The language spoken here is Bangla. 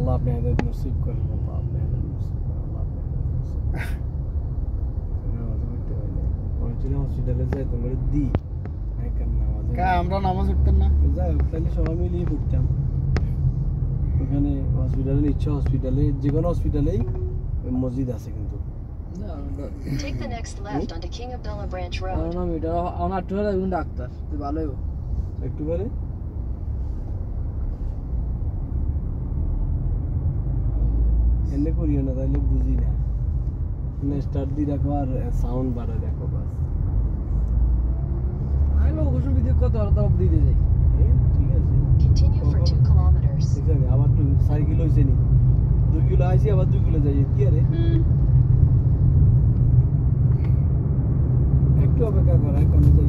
আল্লাহ আপনাদের নসিব করেন, আল্লাহ আপনাদের নসিব করেন, আল্লাহ আপনাদের নসিব করেন। নামাজ পড়তে হয় না, অনেকদিন হসপিটালে যাই তোমার দি নামাজ আমরা নামাজ পড়তাম না, যাই হোক তাহলে সবাই মিলিয়ে পড়তাম ওখানে হসপিটালে। নিচ্ছে হসপিটালে, যে কোনো হসপিটালেই মসজিদ আছে কিন্তু। Take the next left onto King Abdullah Branch Road. Doctor ভালোই একটু পরে এনে করিও না, তাহলে বুঝি না। স্টার্ট দিয়ে রাখো আর সাউন্ড বাড়া রাখো বাস। আমি অবশ্য ভিডিও কত অবধি দিয়ে যাই। ঠিক আছে, Continue for 2 kilometers. ঠিক আছে। আবার 4 কিলো হয়েছে নি, 2 কিলো আইসি আবার 2 কিলো যাই কি আরে একটু অপেক্ষা করা, কমে যাই।